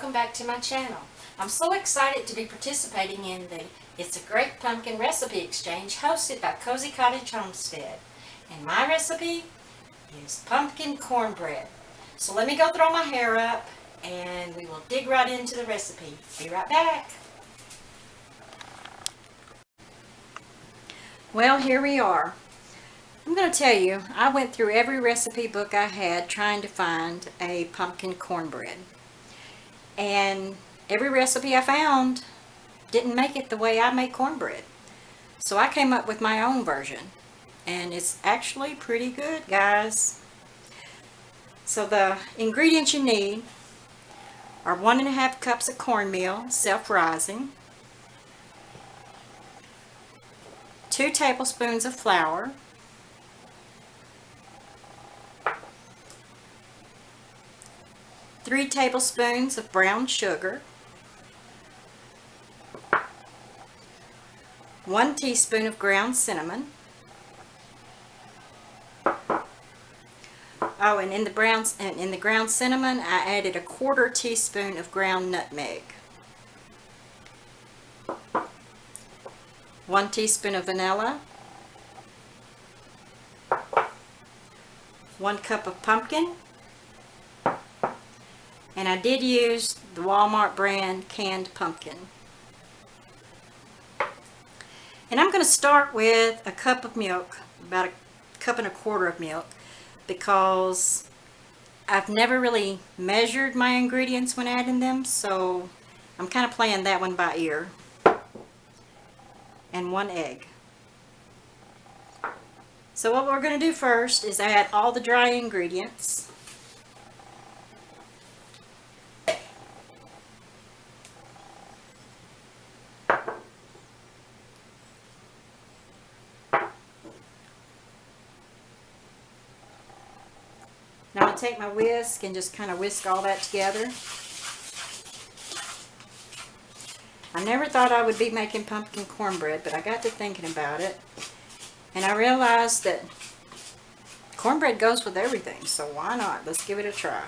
welcome back to my channel. I'm so excited to be participating in the It's a Great Pumpkin Recipe Exchange hosted by Cottage Homestead. And my recipe is pumpkin cornbread. So let me go throw my hair up and we will dig right into the recipe. Be right back. Well, here we are. I'm going to tell you, I went through every recipe book I had trying to find a pumpkin cornbread. And every recipe I found didn't make it the way I make cornbread. So I came up with my own version. And it's actually pretty good, guys. So the ingredients you need are 1½ cups of cornmeal, self-rising, 2 tablespoons of flour, 3 tablespoons of brown sugar, 1 teaspoon of ground cinnamon. Oh, and in the ground cinnamon, I added 1/4 teaspoon of ground nutmeg, 1 teaspoon of vanilla, 1 cup of pumpkin, and I did use the Walmart brand canned pumpkin. And I'm going to start with a cup of milk, about 1.25 cups of milk, because I've never really measured my ingredients when adding them, so I'm kind of playing that one by ear. And 1 egg. So what we're going to do first is add all the dry ingredients. Now I'll take my whisk and just kind of whisk all that together. I never thought I would be making pumpkin cornbread, but I got to thinking about it. And I realized that cornbread goes with everything, so why not? Let's give it a try.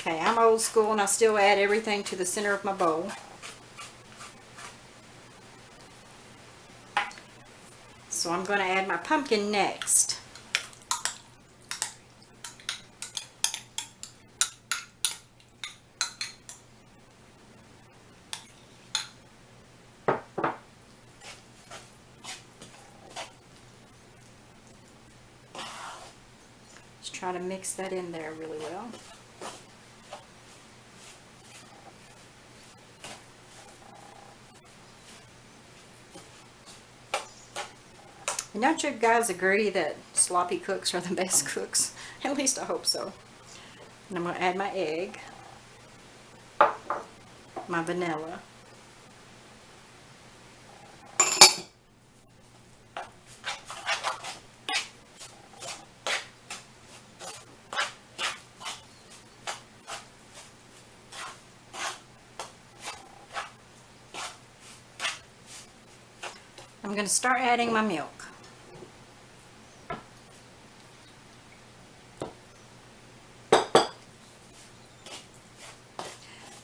Okay, I'm old school and I still add everything to the center of my bowl. So I'm going to add my pumpkin next. Just try to mix that in there really well. And don't you guys agree that sloppy cooks are the best cooks? At least I hope so. And I'm going to add my egg, my vanilla, I'm going to start adding my milk.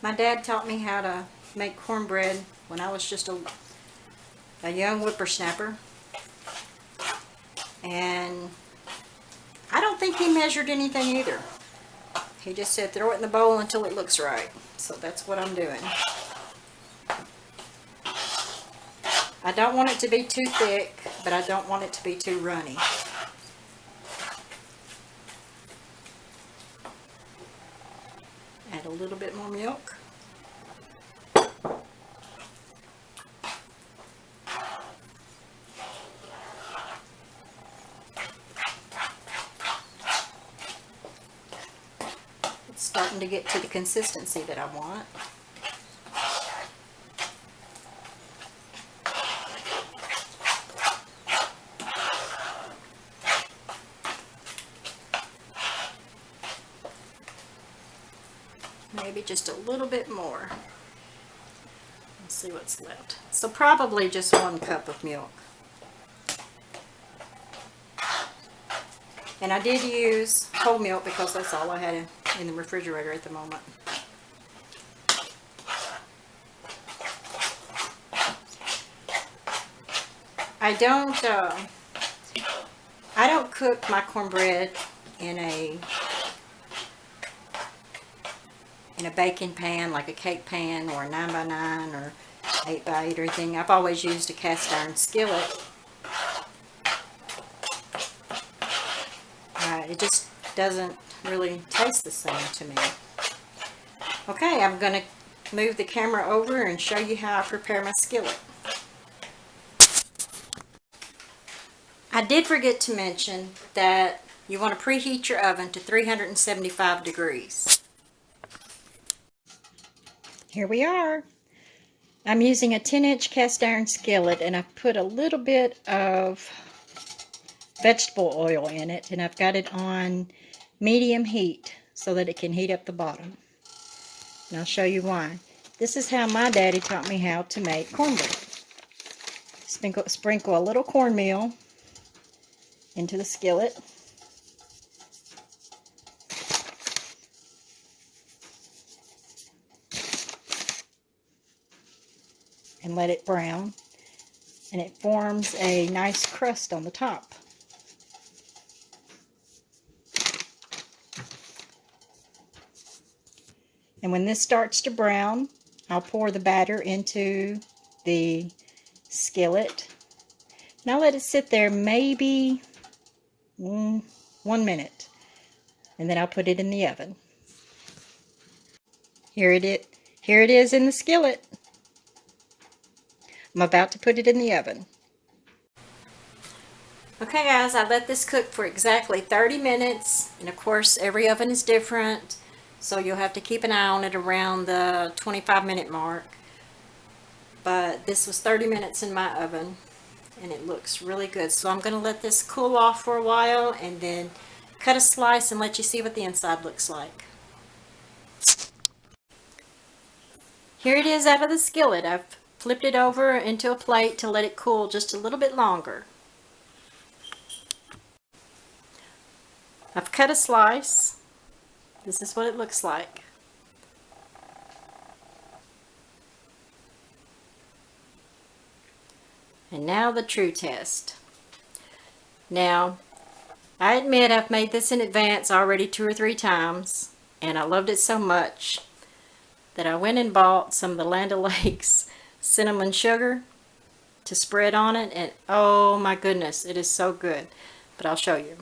My dad taught me how to make cornbread when I was just a young whippersnapper. And I don't think he measured anything either. He just said throw it in the bowl until it looks right. So that's what I'm doing. I don't want it to be too thick, but I don't want it to be too runny. Add a little bit more milk. It's starting to get to the consistency that I want. Maybe just a little bit more. Let's see what's left. So probably just 1 cup of milk. And I did use whole milk because that's all I had in the refrigerator at the moment. I don't cook my cornbread in a baking pan, like a cake pan or a 9x9 or 8x8 or anything. I've always used a cast iron skillet. It just doesn't really taste the same to me. Okay, I'm going to move the camera over and show you how I prepare my skillet. I did forget to mention that you want to preheat your oven to 375 degrees. Here we are. I'm using a 10-inch cast iron skillet, and I've put a little bit of vegetable oil in it, and I've got it on medium heat so that it can heat up the bottom. And I'll show you why. This is how my daddy taught me how to make cornbread. Sprinkle a little cornmeal into the skillet. And let it brown, and it forms a nice crust on the top. And when this starts to brown, I'll pour the batter into the skillet. Now let it sit there maybe 1 minute, and then I'll put it in the oven. Here it is in the skillet. I'm about to put it in the oven. Okay guys, I let this cook for exactly 30 minutes, and of course every oven is different, so you'll have to keep an eye on it around the 25-minute mark. But this was 30 minutes in my oven, and it looks really good. So I'm going to let this cool off for a while and then cut a slice and let you see what the inside looks like. Here it is out of the skillet. I've flipped it over into a plate to let it cool just a little bit longer. I've cut a slice. This is what it looks like. And now the true test. Now, I admit I've made this in advance already 2 or 3 times, and I loved it so much that I went and bought some of the Land O'Lakes cinnamon sugar to spread on it, and oh my goodness, it is so good. But I'll show you.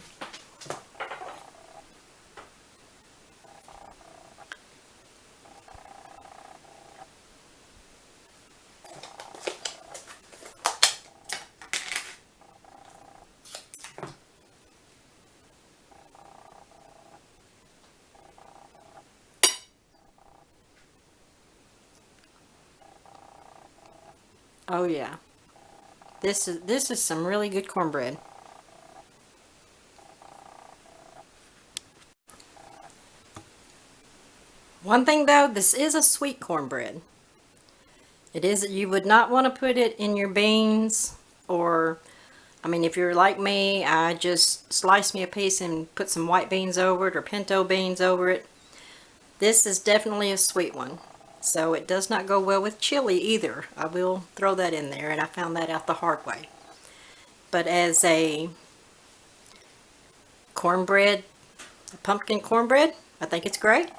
Oh yeah, this is some really good cornbread. One thing though, this is a sweet cornbread. It is. You would not want to put it in your beans, or I mean, if you're like me, I just slice me a piece and put some white beans over it or pinto beans over it. This is definitely a sweet one. So it does not go well with chili either. I will throw that in there, and I found that out the hard way. But as a cornbread, a pumpkin cornbread, I think it's great.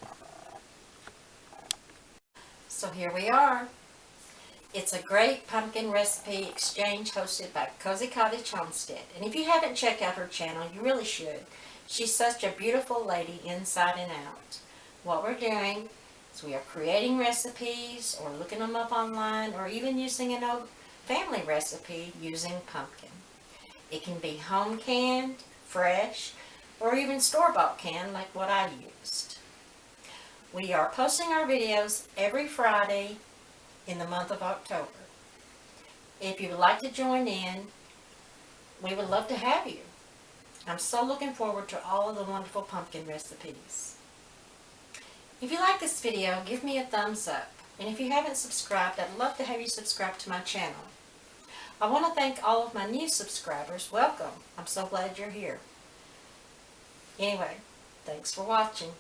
So here we are. It's a great pumpkin recipe exchange hosted by Cottage Homestead. And if you haven't checked out her channel, you really should. She's such a beautiful lady inside and out. What we're doing is we are creating recipes or looking them up online, or even using an old family recipe using pumpkin. It can be home canned, fresh, or even store-bought canned like what I used. We are posting our videos every Friday in the month of October. If you would like to join in, we would love to have you. I'm so looking forward to all of the wonderful pumpkin recipes. If you like this video, give me a thumbs up. And if you haven't subscribed, I'd love to have you subscribe to my channel. I want to thank all of my new subscribers. Welcome. I'm so glad you're here. Anyway, thanks for watching.